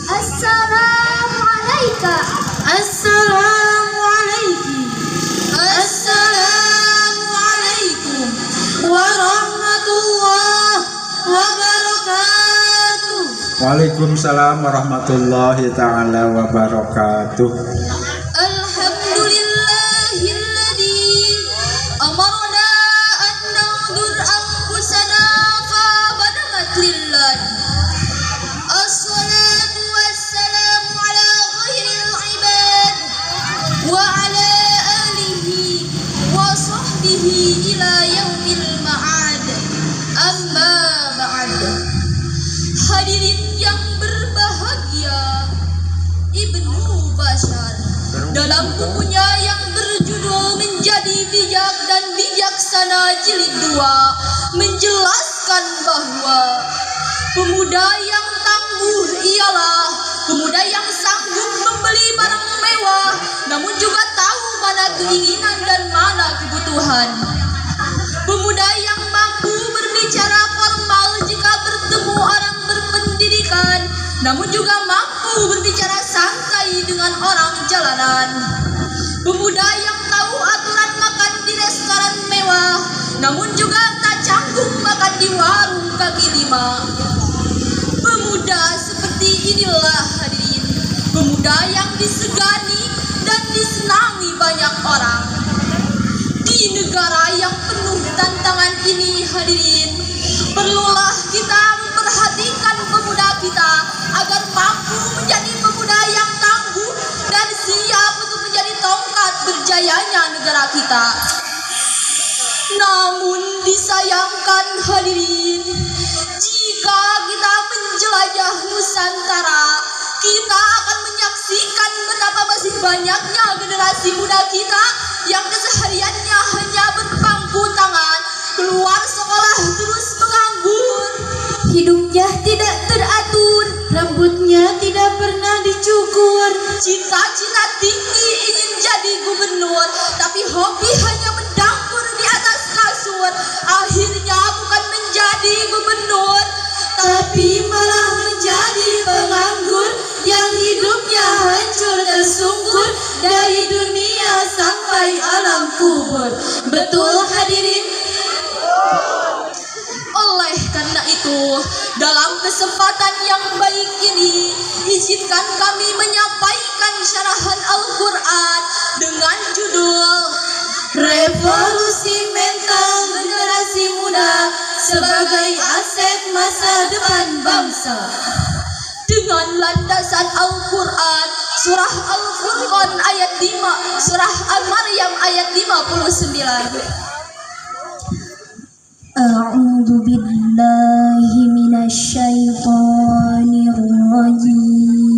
Assalamualaikum. Assalamualaikum. Assalamualaikum warahmatullahi wabarakatuh. Waalaikumsalam warahmatullahi ta'ala wabarakatuh. Alhamdulillahilladzi amarna an na'udur anfusana fa badamat lillahi. Assalatu wassalamu ala khairil ibad wa ala alihi wa sahbihi ila yaumil ma'ad. Amma ba'd. Hadirin yang berbahagia, Ibnu Bashar dalam bukunya yang berjudul Menjadi Bijak dan Bijaksana Jilid 2 menjelaskan bahwa pemuda yang tangguh ialah pemuda yang sanggup membeli barang mewah namun juga tahu mana keinginan dan mana kebutuhan. Pemuda yang mampu berbicara formal jika bertemu orang berpendidikan, namun juga mampu berbicara santai dengan orang jalanan. Pemuda yang tahu aturan makan di restoran mewah, namun juga tak canggung makan di warung kaki lima. Pemuda seperti inilah hadirin, pemuda yang disegani dan disenangi banyak orang. Di negara yang penuh tantangan ini hadirin, perlulah kita memperhatikan pemuda kita agar mampu menjadi pemuda yang tangguh dan siap untuk menjadi tongkat berjayanya negara kita. Namun disayangkan hadirin, jika kita menjelajah Nusantara, kita akan menyaksikan betapa masih banyaknya generasi muda kita yang kesehariannya hanya berpangku tangan, keluar sekolah terus menganggur. Hidupnya tidak teratur, rambutnya tidak pernah dicukur. Cita-cita tinggi ingin jadi gubernur, tapi hobi hanya mendangkur di atas kasur. Akhirnya bukan menjadi gubernur, Tapi malah menjadi penganggur yang hidupnya hancur tersungkur dari dunia sampai alam kubur. Betul hadirin? oleh karena itu, dalam kesempatan yang baik ini, izinkan kami menyampaikan syarahan Al-Quran dengan judul Revolusi mental generasi muda sebagai aset masa depan bangsa. dengan landasan Al-Quran, surah Al-Furqan ayat 5, surah Al-Maryam ayat 59. A'udzu billahi minasyaitonir rajim.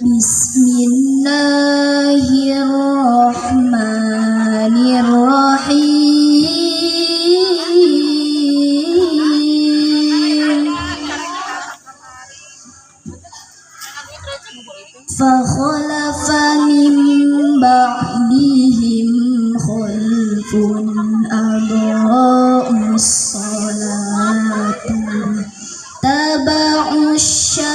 Bismillahirrahmanirrahim. فخلف من بعدهم خلف أضاعوا الصلاة تبعوا الشهوات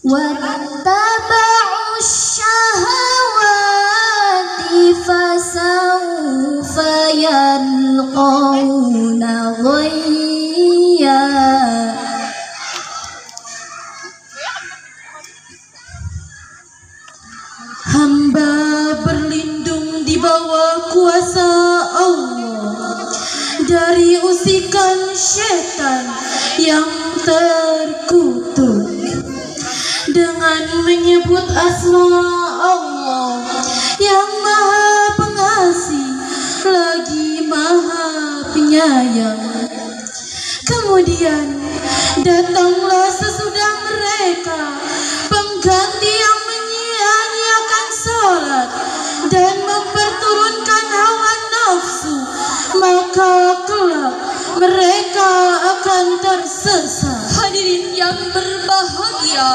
واتبعوا الشهوات فسوف يلقون غيا. Hamba berlindung di bawah kuasa Allah dari usikan setan yang terkutuk. Dengan menyebut asma Allah yang maha pengasih lagi maha penyayang. Kemudian datanglah sesudah mereka pengganti yang menyia-nyiakan sholat dan memperturunkan hawa nafsu, maka kelak mereka akan tersesat. Hadirin yang berbahagia,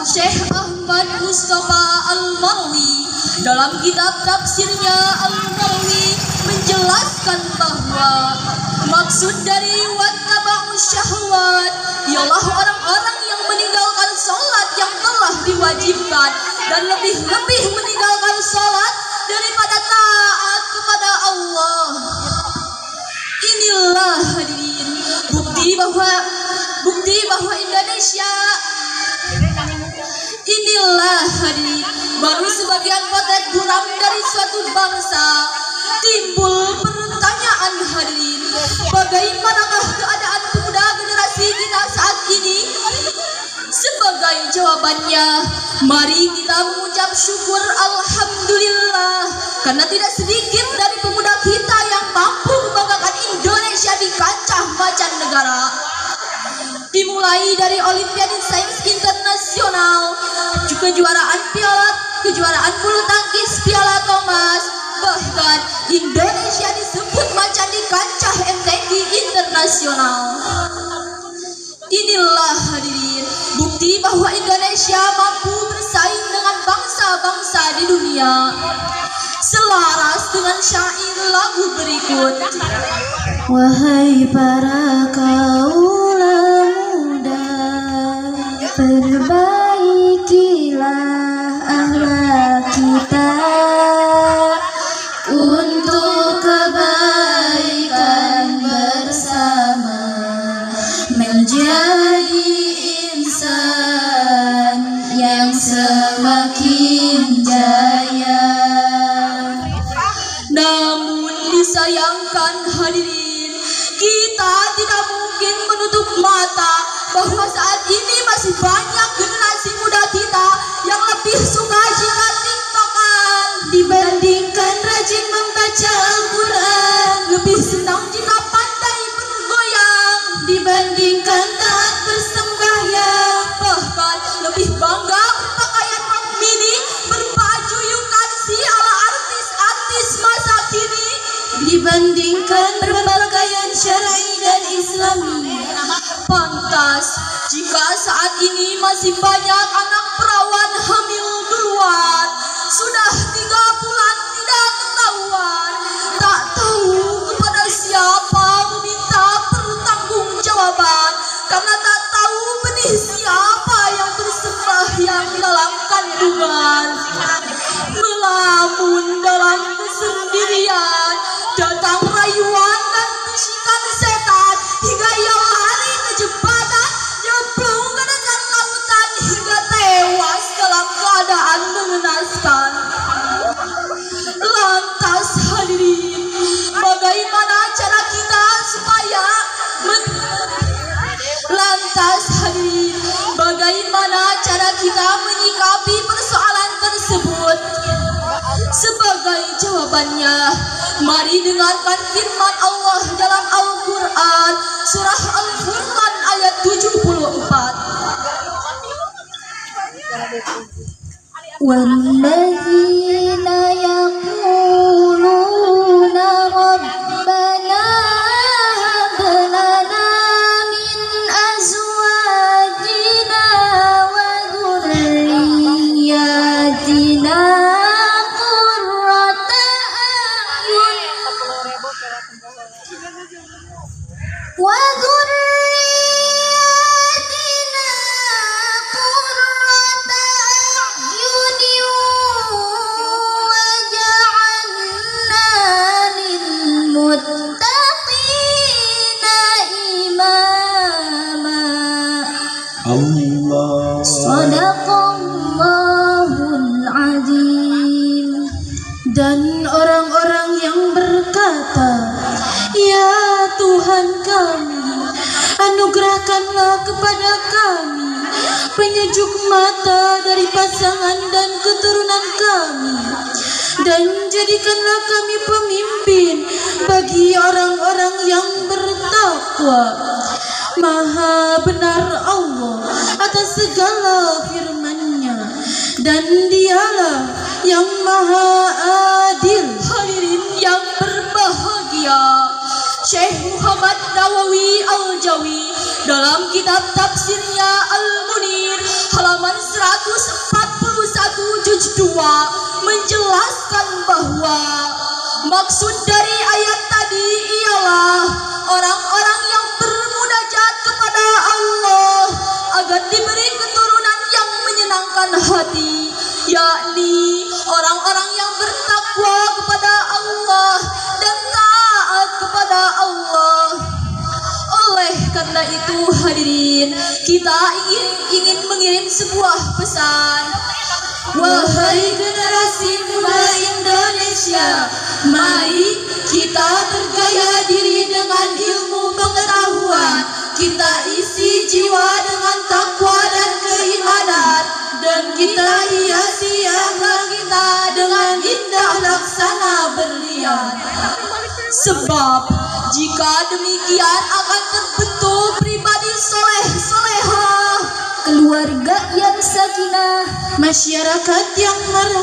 Syekh Ahmad Muhammad Mustafa Al-Marwi dalam kitab tafsirnya Al-Marwi menjelaskan bahwa maksud dari wattaba'u syahwat ialah orang-orang yang meninggalkan sholat yang telah diwajibkan dan lebih-lebih meninggalkan sholat daripada taat kepada Allah. Inilah hadirin bukti bahwa Indonesia inilah hadirin baru sebagian potret buram dari suatu bangsa. Timbul pertanyaan hadirin, bagaimanakah keadaan pemuda generasi kita saat ini? Sebagai jawabannya, mari kita mengucap syukur alhamdulillah karena tidak sedikit dari pemuda kita yang mampu membanggakan Indonesia di kancah mancanegara. Dimulai dari Olimpiade Sains Internasional, kejuaraan bulu tangkis Piala Thomas, bahkan Indonesia disebut macan di kancah MTQ internasional. Inilah hadirin bukti bahwa Indonesia mampu bersaing dengan bangsa-bangsa di dunia. Selaras dengan syair lagu berikut. Wahai para kaula muda, perbaikilah akhlak kita untuk kebaikan bersama, menjadi insan yang semakin jaya. Namun disayangkan hadirin, kita tidak mungkin menutup mata bahwa saat ini masih banyak generasi muda kita yang lebih suka jika tiktokan Dibandingkan rajin membaca Al-Quran, lebih senang jika pandai bergoyang, dibandingkan taat bersembahyang, bahkan lebih bangga berpakaian rok mini, berbaju yukansi ala artis-artis masa kini, dibandingkan berpakaian syar'i dan islami. Pantas jika saat ini masih banyak anak perawan hamil duluan, sudah 3 bulan tidak ketahuan, tak tahu kepada siapa meminta pertanggungjawaban, karena tak tahu benih siapa yang bersembahyang dalam kandungan. Melamun dalam kesendirian, datang rayuan dan bisikan setan, hingga ia lari ke jembatan, nyemplung ke dasar lautan, hingga tewas dalam keadaan mengenaskan. Lantas hadirin, bagaimana cara kita menyikapi persoalan tersebut? Sebagai jawabannya, mari dengarkan firman Allah dalam Al-Quran, surah Al-Furqan ayat 74. وَالَّذِينَ يَقُولُونَ رَبَّنَا هَبْ لَنَا مِنْ أَزْوَاجِنَا وَذُرِّيَّاتِنَا قُرَّةَ أعين وَجَعَلْنَا لِلْمُتَّقِينَ إِمَامًا. Allah. Shadaqallahul Azim. Dan orang-orang yang berkata, ya Tuhan kami, anugerahkanlah kepada kami penyejuk mata dari pasangan dan keturunan kami, dan jadikanlah kami pemimpin bagi orang-orang yang bertakwa. Maha benar Allah atas segala firman-Nya, dan Dialah yang maha adil. Hadirin yang berbahagia, Syekh Muhammad Nawawi Al-Jawi dalam kitab tafsirnya Al-Munir halaman 140 menjelaskan bahwa maksud dari ayat tadi ialah orang-orang yang bermunajat kepada Allah agar diberi keturunan yang menyenangkan hati, yakni orang-orang yang bertakwa kepada Allah dan taat kepada Allah. Oleh karena itu hadirin, kita ingin mengirim sebuah pesan. Wahai generasi muda Indonesia, mari kita bergaya diri dengan ilmu pengetahuan. Kita isi jiwa dengan takwa dan keimanan, dan kita hiasi akhlak kita dengan indah laksana berlian. Sebab jika demikian akan terbentuk pribadi soleh-solehah, Keluarga yang sakinah, masyarakat yang marham.